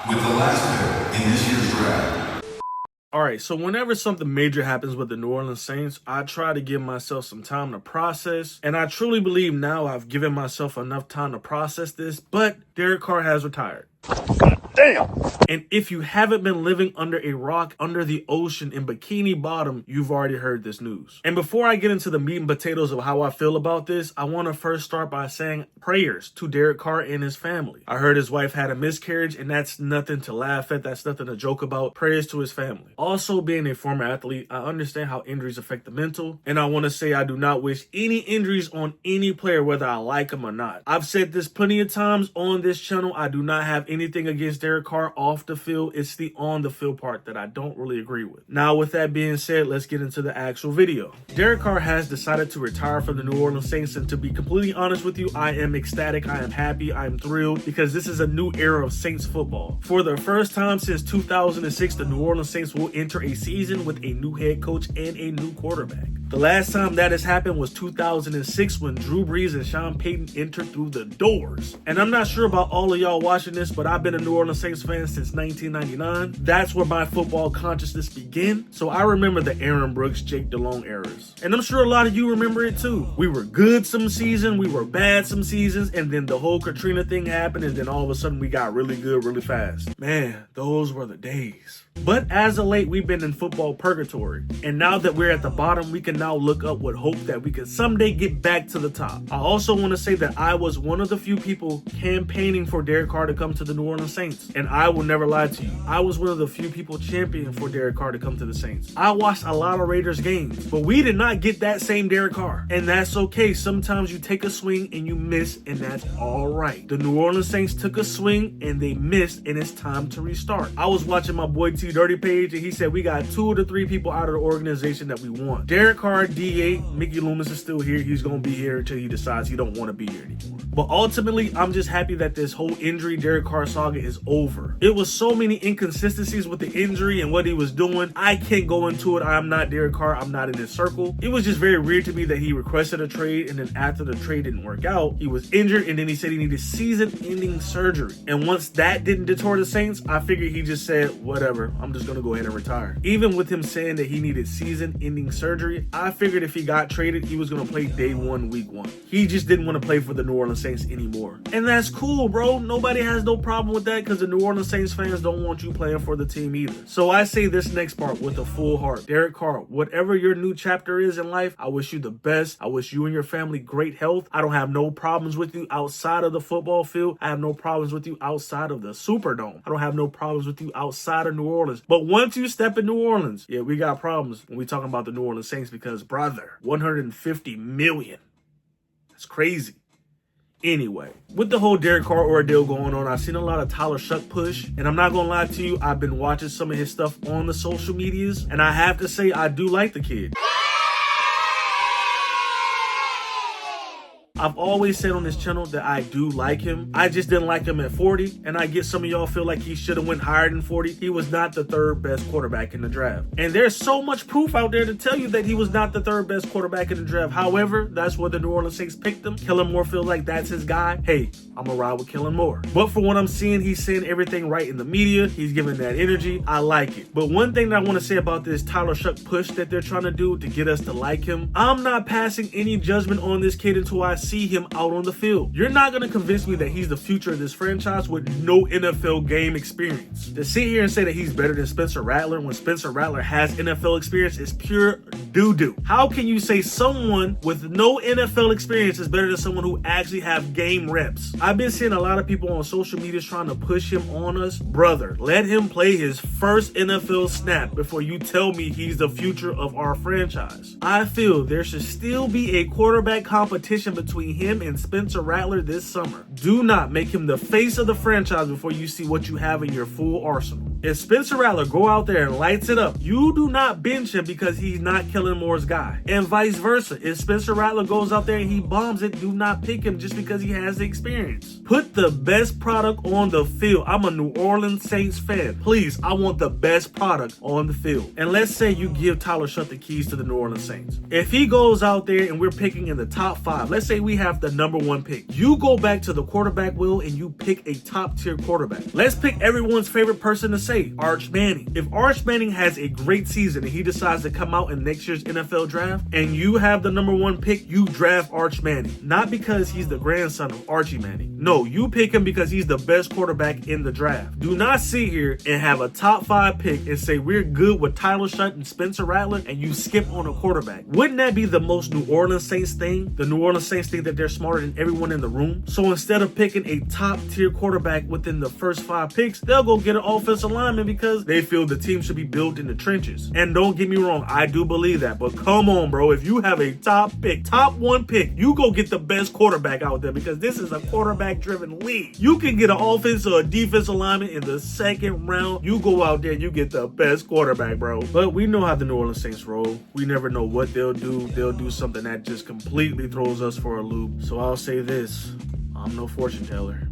With the last pick in this year's draft. All right, so whenever something major happens with the New Orleans Saints, I try to give myself some time to process. And I truly believe now I've given myself enough time to process this, but Derek Carr has retired. Damn. And if you haven't been living under a rock under the ocean in Bikini Bottom, you've already heard this news. And before I get into the meat and potatoes of how I feel about this, I want to first start by saying prayers to Derek Carr and his family. I heard his wife had a miscarriage, and that's nothing to laugh at. That's nothing to joke about. Prayers to his family. Also, being a former athlete, I understand how injuries affect the mental. And I want to say I do not wish any injuries on any player, whether I like him or not. I've said this plenty of times on this channel. I do not have anything against Derek Carr off the field. It's the on the field part that I don't really agree with. Now, with that being said, let's get into the actual video. Derek Carr has decided to retire from the New Orleans Saints, and to be completely honest with you, I am ecstatic, I am happy, I am thrilled, because this is a new era of Saints football. For the first time since 2006, the New Orleans Saints will enter a season with a new head coach and a new quarterback. The last time that has happened was 2006 when Drew Brees and Sean Payton entered through the doors. And I'm not sure about all of y'all watching this, but I've been a New Orleans Saints fan since 1999. That's where my football consciousness began. So I remember the Aaron Brooks, Jake DeLong eras. And I'm sure a lot of you remember it too. We were good some seasons, we were bad some seasons, and then the whole Katrina thing happened, and then all of a sudden we got really good really fast. Man, those were the days. But as of late, we've been in football purgatory. And now that we're at the bottom, we can now look up with hope that we can someday get back to the top. I also want to say that I was one of the few people campaigning for Derek Carr to come to the New Orleans Saints. And I will never lie to you. I was one of the few people championing for Derek Carr to come to the Saints. I watched a lot of Raiders games, but we did not get that same Derek Carr. And that's okay. Sometimes you take a swing and you miss, and that's all right. The New Orleans Saints took a swing and they missed, and it's time to restart. I was watching my boy T Dirty page, and he said we got 2 to 3 people out of the organization that we want. Derek Carr, DA, Mickey Loomis is still here. He's going to be here until he decides he don't want to be here anymore. But ultimately, I'm just happy that this whole injury Derek Carr saga is over. It was so many inconsistencies with the injury and what he was doing. I can't go into it. I'm not Derek Carr. I'm not in his circle. It was just very weird to me that he requested a trade, and then after the trade didn't work out, he was injured, and then he said he needed season-ending surgery. And once that didn't deter the Saints, I figured he just said, whatever, I'm just going to go ahead and retire. Even with him saying that he needed season-ending surgery, I figured if he got traded, he was going to play day 1, week 1. He just didn't want to play for the New Orleans Saints anymore. And that's cool, bro. Nobody has no problem with that, because the New Orleans Saints fans don't want you playing for the team either. So I say this next part with a full heart. Derek Carr, whatever your new chapter is in life, I wish you the best. I wish you and your family great health. I don't have no problems with you outside of the football field. I have no problems with you outside of the Superdome. I don't have no problems with you outside of New Orleans. But once you step in New Orleans, yeah, we got problems when we talking about the New Orleans Saints, because, brother, 150 million. That's crazy. Anyway, with the whole Derek Carr ordeal going on, I've seen a lot of Tyler Shuck push, and I'm not gonna lie to you, I've been watching some of his stuff on the social medias, and I have to say I do like the kid. I've always said on this channel that I do like him. I just didn't like him at 40, and I get some of y'all feel like he should have went higher than 40. He was not the 3rd best quarterback in the draft. And there's so much proof out there to tell you that he was not the 3rd best quarterback in the draft. However, that's where the New Orleans Saints picked him. Kellen Moore feels like that's his guy. Hey, I'm gonna ride with Kellen Moore. But for what I'm seeing, he's saying everything right in the media. He's giving that energy. I like it. But one thing that I want to say about this Tyler Shuck push that they're trying to do to get us to like him, I'm not passing any judgment on this kid until I see him out on the field. You're not going to convince me that he's the future of this franchise with no NFL game experience. To sit here and say that he's better than Spencer Rattler when Spencer Rattler has NFL experience is pure doo-doo. How can you say someone with no NFL experience is better than someone who actually have game reps? I've been seeing a lot of people on social media trying to push him on us. Brother, let him play his first NFL snap before you tell me he's the future of our franchise. I feel there should still be a quarterback competition between him and Spencer Rattler this summer. Do not make him the face of the franchise before you see what you have in your full arsenal. If Spencer Rattler go out there and lights it up, you do not bench him because he's not Kellen Moore's guy. And vice versa. If Spencer Rattler goes out there and he bombs it, do not pick him just because he has the experience. Put the best product on the field. I'm a New Orleans Saints fan. Please, I want the best product on the field. And let's say you give Tyler Shuck the keys to the New Orleans Saints. If he goes out there and we're picking in the top 5, let's say we have the number one pick. You go back to the quarterback wheel and you pick a top tier quarterback. Let's pick everyone's favorite person to say, Arch Manning. If Arch Manning has a great season and he decides to come out in next year's NFL draft and you have the number one pick, you draft Arch Manning. Not because he's the grandson of Archie Manning. No, you pick him because he's the best quarterback in the draft. Do not sit here and have a top 5 pick and say we're good with Tyler Shutt and Spencer Rattler and you skip on a quarterback. Wouldn't that be the most New Orleans Saints thing? The New Orleans Saints think that they're smarter than everyone in the room. So instead of picking a top tier quarterback within the first 5 picks, they'll go get an offensive lineman because they feel the team should be built in the trenches. And don't get me wrong, I do believe that. But come on, bro. If you have a top pick, top 1 pick, you go get the best quarterback out there because this is a quarterback driven league. You can get an offensive or a defensive lineman in the second round. You go out there and you get the best quarterback, bro. But we know how the New Orleans Saints roll. We never know what they'll do. They'll do something that just completely throws us for a loop. So I'll say this, I'm no fortune teller.